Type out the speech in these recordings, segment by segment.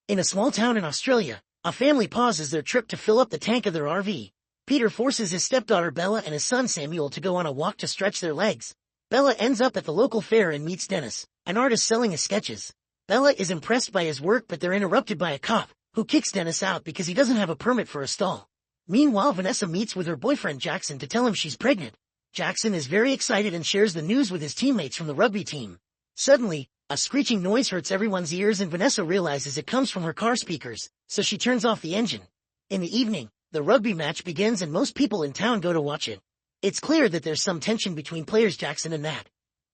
In a small town in Australia, a family pauses their trip to fill up the tank of their RV. Peter forces his stepdaughter Bella and his son Samuel to go on a walk to stretch their legs. Bella ends up at the local fair and meets Dennis, an artist selling his sketches. Bella is impressed by his work, but they're interrupted by a cop, who kicks Dennis out because he doesn't have a permit for a stall. Meanwhile, Vanessa meets with her boyfriend Jackson to tell him she's pregnant. Jackson is very excited and shares the news with his teammates from the rugby team. Suddenly, a screeching noise hurts everyone's ears and Vanessa realizes it comes from her car speakers, so she turns off the engine. In the evening, the rugby match begins and most people in town go to watch it. It's clear that there's some tension between players Jackson and Matt.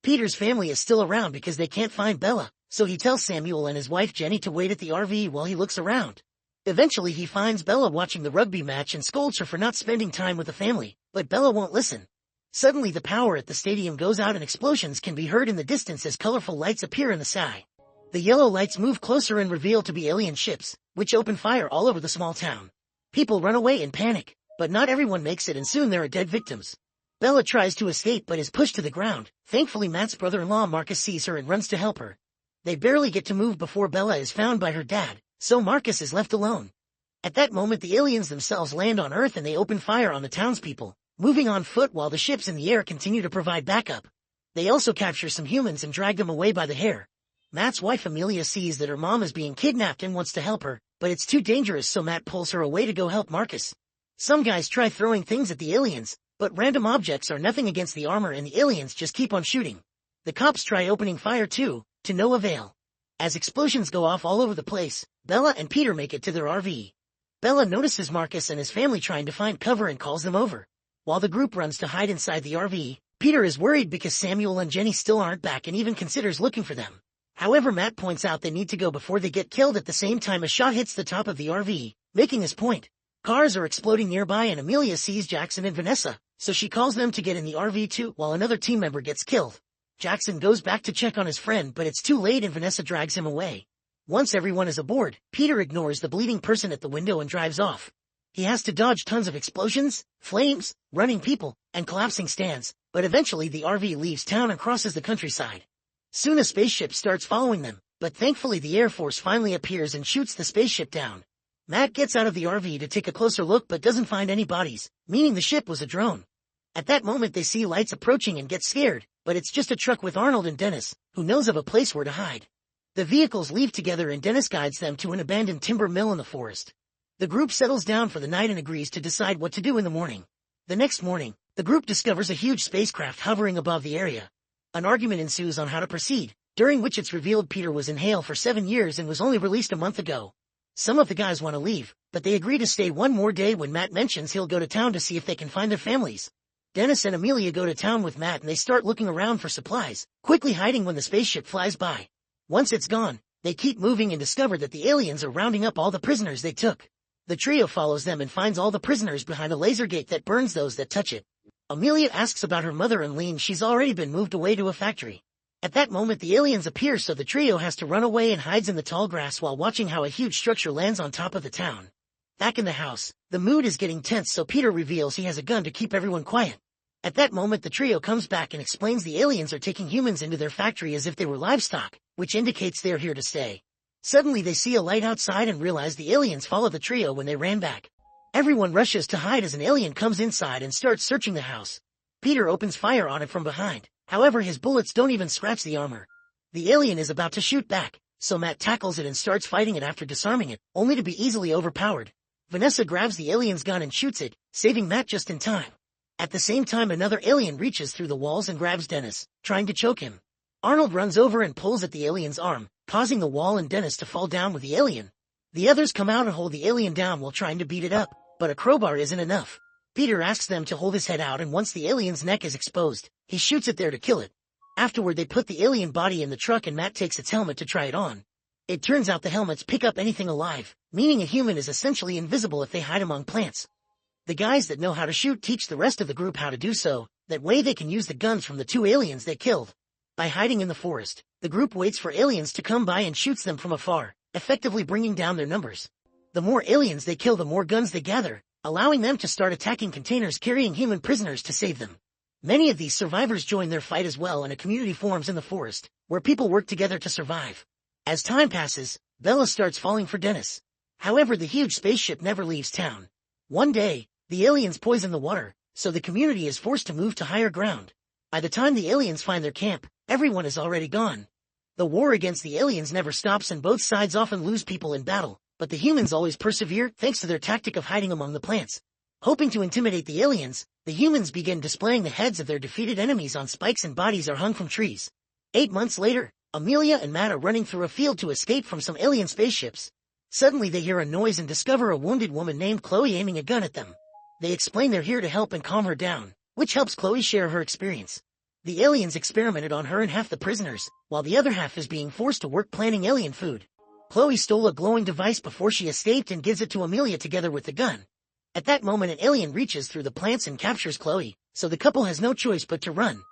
Peter's family is still around because they can't find Bella, so he tells Samuel and his wife Jenny to wait at the RV while he looks around. Eventually he finds Bella watching the rugby match and scolds her for not spending time with the family, but Bella won't listen. Suddenly the power at the stadium goes out and explosions can be heard in the distance as colorful lights appear in the sky. The yellow lights move closer and reveal to be alien ships, which open fire all over the small town. People run away in panic, but not everyone makes it and soon there are dead victims. Bella tries to escape but is pushed to the ground. Thankfully Matt's brother-in-law Marcus sees her and runs to help her. They barely get to move before Bella is found by her dad, so Marcus is left alone. At that moment the aliens themselves land on Earth and they open fire on the townspeople, moving on foot while the ships in the air continue to provide backup. They also capture some humans and drag them away by the hair. Matt's wife Amelia sees that her mom is being kidnapped and wants to help her, but it's too dangerous so Matt pulls her away to go help Marcus. Some guys try throwing things at the aliens, but random objects are nothing against the armor and the aliens just keep on shooting. The cops try opening fire too, to no avail. As explosions go off all over the place, Bella and Peter make it to their RV. Bella notices Marcus and his family trying to find cover and calls them over. While the group runs to hide inside the RV, Peter is worried because Samuel and Jenny still aren't back and even considers looking for them. However, Matt points out they need to go before they get killed. At the same time a shot hits the top of the RV, making his point. Cars are exploding nearby and Amelia sees Jackson and Vanessa, so she calls them to get in the RV too while another team member gets killed. Jackson goes back to check on his friend but it's too late and Vanessa drags him away. Once everyone is aboard, Peter ignores the bleeding person at the window and drives off. He has to dodge tons of explosions, flames, running people, and collapsing stands, but eventually the RV leaves town and crosses the countryside. Soon a spaceship starts following them, but thankfully the Air Force finally appears and shoots the spaceship down. Matt gets out of the RV to take a closer look but doesn't find any bodies, meaning the ship was a drone. At that moment they see lights approaching and get scared, but it's just a truck with Arnold and Dennis, who knows of a place where to hide. The vehicles leave together and Dennis guides them to an abandoned timber mill in the forest. The group settles down for the night and agrees to decide what to do in the morning. The next morning, the group discovers a huge spacecraft hovering above the area. An argument ensues on how to proceed, during which it's revealed Peter was in jail for 7 years and was only released a month ago. Some of the guys want to leave, but they agree to stay one more day when Matt mentions he'll go to town to see if they can find their families. Dennis and Amelia go to town with Matt and they start looking around for supplies, quickly hiding when the spaceship flies by. Once it's gone, they keep moving and discover that the aliens are rounding up all the prisoners they took. The trio follows them and finds all the prisoners behind a laser gate that burns those that touch it. Amelia asks about her mother and learns she's already been moved away to a factory. At that moment the aliens appear so the trio has to run away and hides in the tall grass while watching how a huge structure lands on top of the town. Back in the house, the mood is getting tense so Peter reveals he has a gun to keep everyone quiet. At that moment the trio comes back and explains the aliens are taking humans into their factory as if they were livestock, which indicates they're here to stay. Suddenly they see a light outside and realize the aliens followed the trio when they ran back. Everyone rushes to hide as an alien comes inside and starts searching the house. Peter opens fire on it from behind, however his bullets don't even scratch the armor. The alien is about to shoot back, so Matt tackles it and starts fighting it after disarming it, only to be easily overpowered. Vanessa grabs the alien's gun and shoots it, saving Matt just in time. At the same time another alien reaches through the walls and grabs Dennis, trying to choke him. Arnold runs over and pulls at the alien's arm, causing the wall and Dennis to fall down with the alien. The others come out and hold the alien down while trying to beat it up, but a crowbar isn't enough. Peter asks them to hold his head out and once the alien's neck is exposed, he shoots it there to kill it. Afterward they put the alien body in the truck and Matt takes its helmet to try it on. It turns out the helmets pick up anything alive, meaning a human is essentially invisible if they hide among plants. The guys that know how to shoot teach the rest of the group how to do so, that way they can use the guns from the 2 aliens they killed. By hiding in the forest, the group waits for aliens to come by and shoots them from afar, effectively bringing down their numbers. The more aliens they kill the more guns they gather, allowing them to start attacking containers carrying human prisoners to save them. Many of these survivors join their fight as well and a community forms in the forest, where people work together to survive. As time passes, Bella starts falling for Dennis. However, the huge spaceship never leaves town. One day, the aliens poison the water, so the community is forced to move to higher ground. By the time the aliens find their camp, everyone is already gone. The war against the aliens never stops and both sides often lose people in battle, but the humans always persevere thanks to their tactic of hiding among the plants. Hoping to intimidate the aliens, the humans begin displaying the heads of their defeated enemies on spikes and bodies are hung from trees. 8 months later, Amelia and Matt are running through a field to escape from some alien spaceships. Suddenly they hear a noise and discover a wounded woman named Chloe aiming a gun at them. They explain they're here to help and calm her down, which helps Chloe share her experience. The aliens experimented on her and half the prisoners, while the other half is being forced to work planning alien food. Chloe stole a glowing device before she escaped and gives it to Amelia together with the gun. At that moment an alien reaches through the plants and captures Chloe, so the couple has no choice but to run.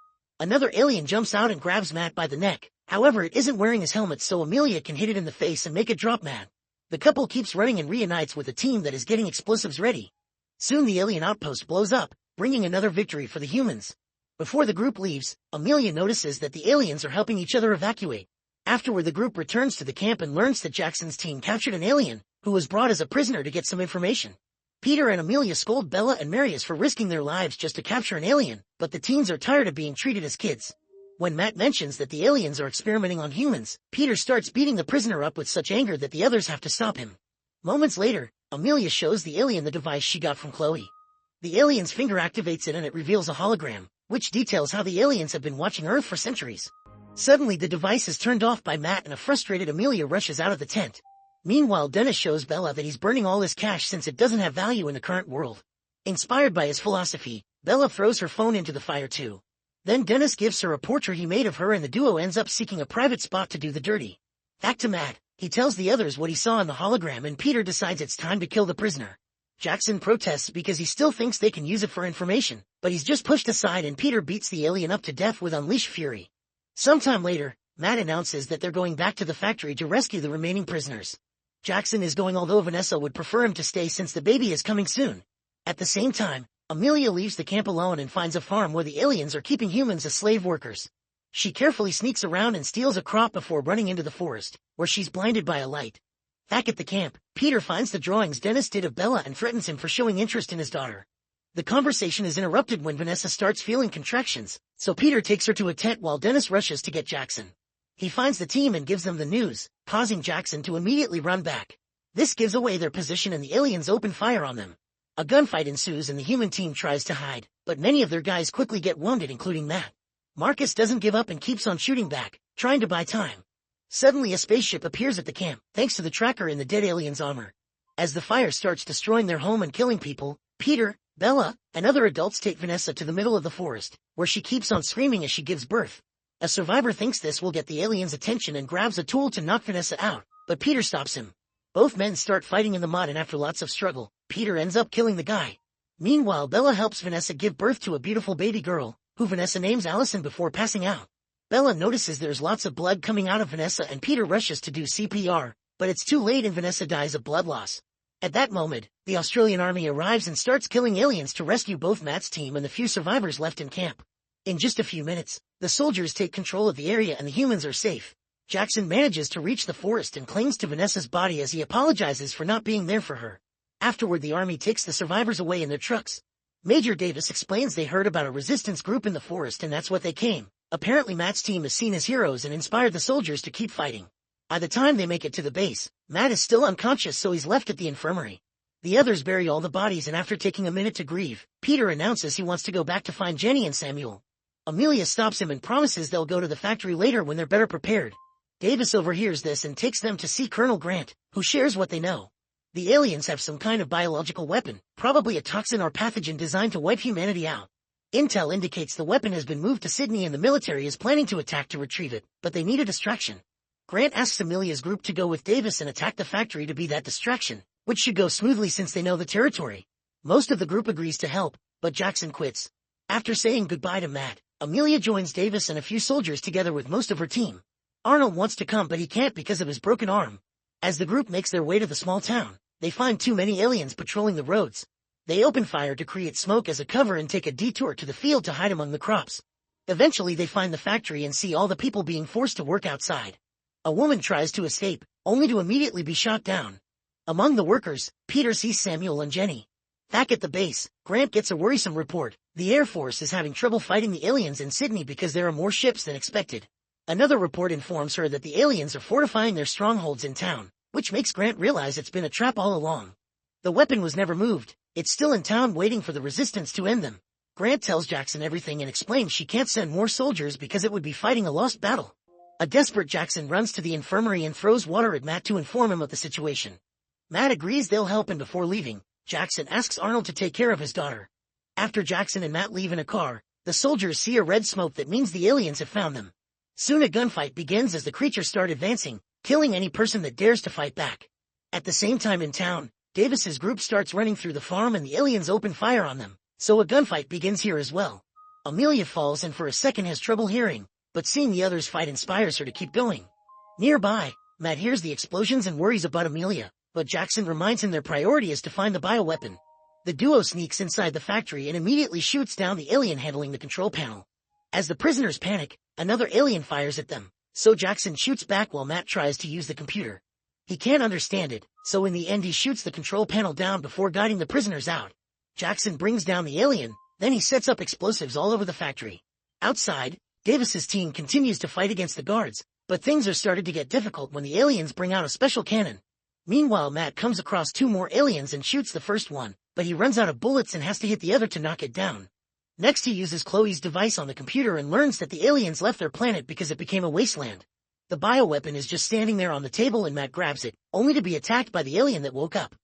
Another alien jumps out and grabs Matt by the neck, however it isn't wearing his helmet so Amelia can hit it in the face and make it drop Matt. The couple keeps running and reunites with a team that is getting explosives ready. Soon the alien outpost blows up, bringing another victory for the humans. Before the group leaves, Amelia notices that the aliens are helping each other evacuate. Afterward the group returns to the camp and learns that Jackson's team captured an alien, who was brought as a prisoner to get some information. Peter and Amelia scold Bella and Marius for risking their lives just to capture an alien, but the teens are tired of being treated as kids. When Matt mentions that the aliens are experimenting on humans, Peter starts beating the prisoner up with such anger that the others have to stop him. Moments later, Amelia shows the alien the device she got from Chloe. The alien's finger activates it and it reveals a hologram, which details how the aliens have been watching Earth for centuries. Suddenly the device is turned off by Matt and a frustrated Amelia rushes out of the tent. Meanwhile Dennis shows Bella that he's burning all his cash since it doesn't have value in the current world. Inspired by his philosophy, Bella throws her phone into the fire too. Then Dennis gives her a portrait he made of her and the duo ends up seeking a private spot to do the dirty. Back to Matt, he tells the others what he saw in the hologram and Peter decides it's time to kill the prisoner. Jackson protests because he still thinks they can use it for information, but he's just pushed aside and Peter beats the alien up to death with unleashed fury. Sometime later, Matt announces that they're going back to the factory to rescue the remaining prisoners. Jackson is going although Vanessa would prefer him to stay since the baby is coming soon. At the same time, Amelia leaves the camp alone and finds a farm where the aliens are keeping humans as slave workers. She carefully sneaks around and steals a crop before running into the forest, where she's blinded by a light. Back at the camp, Peter finds the drawings Dennis did of Bella and threatens him for showing interest in his daughter. The conversation is interrupted when Vanessa starts feeling contractions, so Peter takes her to a tent while Dennis rushes to get Jackson. He finds the team and gives them the news, causing Jackson to immediately run back. This gives away their position and the aliens open fire on them. A gunfight ensues and the human team tries to hide, but many of their guys quickly get wounded including Matt. Marcus doesn't give up and keeps on shooting back, trying to buy time. Suddenly a spaceship appears at the camp, thanks to the tracker in the dead alien's armor. As the fire starts destroying their home and killing people, Peter, Bella, and other adults take Vanessa to the middle of the forest, where she keeps on screaming as she gives birth. A survivor thinks this will get the aliens' attention and grabs a tool to knock Vanessa out, but Peter stops him. Both men start fighting in the mud and after lots of struggle, Peter ends up killing the guy. Meanwhile Bella helps Vanessa give birth to a beautiful baby girl, who Vanessa names Allison before passing out. Bella notices there's lots of blood coming out of Vanessa and Peter rushes to do CPR, but it's too late and Vanessa dies of blood loss. At that moment, the Australian army arrives and starts killing aliens to rescue both Matt's team and the few survivors left in camp. In just a few minutes, the soldiers take control of the area and the humans are safe. Jackson manages to reach the forest and clings to Vanessa's body as he apologizes for not being there for her. Afterward the army takes the survivors away in their trucks. Major Davis explains they heard about a resistance group in the forest and that's what they came. Apparently Matt's team is seen as heroes and inspired the soldiers to keep fighting. By the time they make it to the base, Matt is still unconscious so he's left at the infirmary. The others bury all the bodies and after taking a minute to grieve, Peter announces he wants to go back to find Jenny and Samuel. Amelia stops him and promises they'll go to the factory later when they're better prepared. Davis overhears this and takes them to see Colonel Grant, who shares what they know. The aliens have some kind of biological weapon, probably a toxin or pathogen designed to wipe humanity out. Intel indicates the weapon has been moved to Sydney and the military is planning to attack to retrieve it, but they need a distraction. Grant asks Amelia's group to go with Davis and attack the factory to be that distraction, which should go smoothly since they know the territory. Most of the group agrees to help, but Jackson quits. After saying goodbye to Matt, Amelia joins Davis and a few soldiers together with most of her team. Arnold wants to come but he can't because of his broken arm. As the group makes their way to the small town, they find too many aliens patrolling the roads. They open fire to create smoke as a cover and take a detour to the field to hide among the crops. Eventually they find the factory and see all the people being forced to work outside. A woman tries to escape, only to immediately be shot down. Among the workers, Peter sees Samuel and Jenny. Back at the base, Grant gets a worrisome report. The Air Force is having trouble fighting the aliens in Sydney because there are more ships than expected. Another report informs her that the aliens are fortifying their strongholds in town, which makes Grant realize it's been a trap all along. The weapon was never moved. It's still in town waiting for the resistance to end them. Grant tells Jackson everything and explains she can't send more soldiers because it would be fighting a lost battle. A desperate Jackson runs to the infirmary and throws water at Matt to inform him of the situation. Matt agrees they'll help, and before leaving, Jackson asks Arnold to take care of his daughter. After Jackson and Matt leave in a car, the soldiers see a red smoke that means the aliens have found them. Soon a gunfight begins as the creatures start advancing, killing any person that dares to fight back. At the same time in town, Davis's group starts running through the farm and the aliens open fire on them, so a gunfight begins here as well. Amelia falls and for a second has trouble hearing, but seeing the others fight inspires her to keep going. Nearby, Matt hears the explosions and worries about Amelia, but Jackson reminds him their priority is to find the bioweapon. The duo sneaks inside the factory and immediately shoots down the alien handling the control panel. As the prisoners panic, another alien fires at them, so Jackson shoots back while Matt tries to use the computer. He can't understand it, so in the end he shoots the control panel down before guiding the prisoners out. Jackson brings down the alien, then he sets up explosives all over the factory. Outside, Davis's team continues to fight against the guards, but things are starting to get difficult when the aliens bring out a special cannon. Meanwhile, Matt comes across two more aliens and shoots the first one, but he runs out of bullets and has to hit the other to knock it down. Next he uses Chloe's device on the computer and learns that the aliens left their planet because it became a wasteland. The bioweapon is just standing there on the table and Matt grabs it, only to be attacked by the alien that woke up.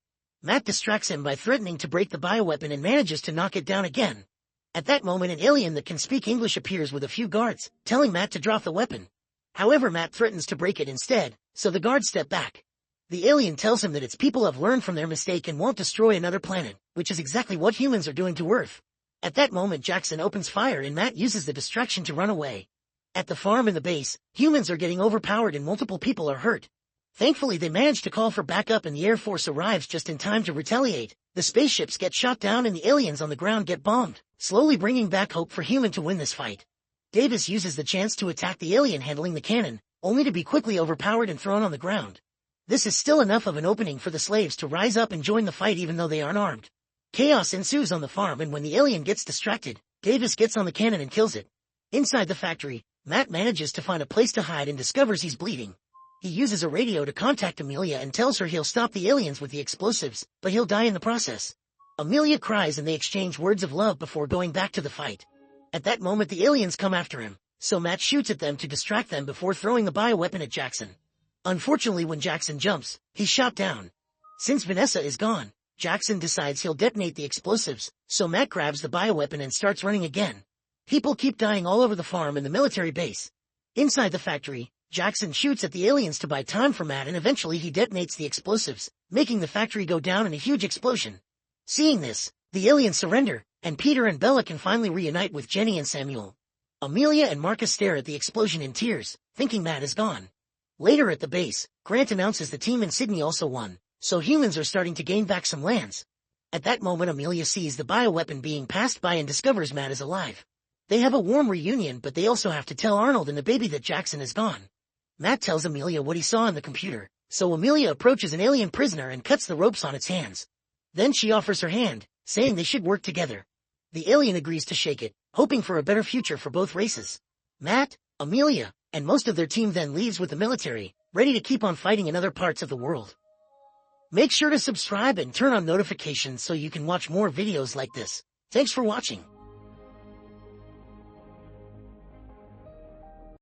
Matt distracts him by threatening to break the bioweapon and manages to knock it down again. At that moment an alien that can speak English appears with a few guards, telling Matt to drop the weapon. However, Matt threatens to break it instead, so the guards step back. The alien tells him that its people have learned from their mistake and won't destroy another planet, which is exactly what humans are doing to Earth. At that moment Jackson opens fire and Matt uses the distraction to run away. At the farm and the base, humans are getting overpowered and multiple people are hurt. Thankfully they manage to call for backup and the Air Force arrives just in time to retaliate. The spaceships get shot down and the aliens on the ground get bombed, slowly bringing back hope for human to win this fight. Davis uses the chance to attack the alien handling the cannon, only to be quickly overpowered and thrown on the ground. This is still enough of an opening for the slaves to rise up and join the fight even though they aren't armed. Chaos ensues on the farm and when the alien gets distracted, Davis gets on the cannon and kills it. Inside the factory, Matt manages to find a place to hide and discovers he's bleeding. He uses a radio to contact Amelia and tells her he'll stop the aliens with the explosives, but he'll die in the process. Amelia cries and they exchange words of love before going back to the fight. At that moment the aliens come after him, so Matt shoots at them to distract them before throwing the bioweapon at Jackson. Unfortunately, when Jackson jumps, he's shot down. Since Vanessa is gone, Jackson decides he'll detonate the explosives, so Matt grabs the bioweapon and starts running again. People keep dying all over the farm and the military base. Inside the factory, Jackson shoots at the aliens to buy time for Matt and eventually he detonates the explosives, making the factory go down in a huge explosion. Seeing this, the aliens surrender, and Peter and Bella can finally reunite with Jenny and Samuel. Amelia and Marcus stare at the explosion in tears, thinking Matt is gone. Later at the base, Grant announces the team in Sydney also won, so humans are starting to gain back some lands. At that moment Amelia sees the bioweapon being passed by and discovers Matt is alive. They have a warm reunion, but they also have to tell Arnold and the baby that Jackson is gone. Matt tells Amelia what he saw on the computer, so Amelia approaches an alien prisoner and cuts the ropes on its hands. Then she offers her hand, saying they should work together. The alien agrees to shake it, hoping for a better future for both races. Matt, Amelia, and most of their team then leaves with the military, ready to keep on fighting in other parts of the world. Make sure to subscribe and turn on notifications so you can watch more videos like this. Thanks for watching.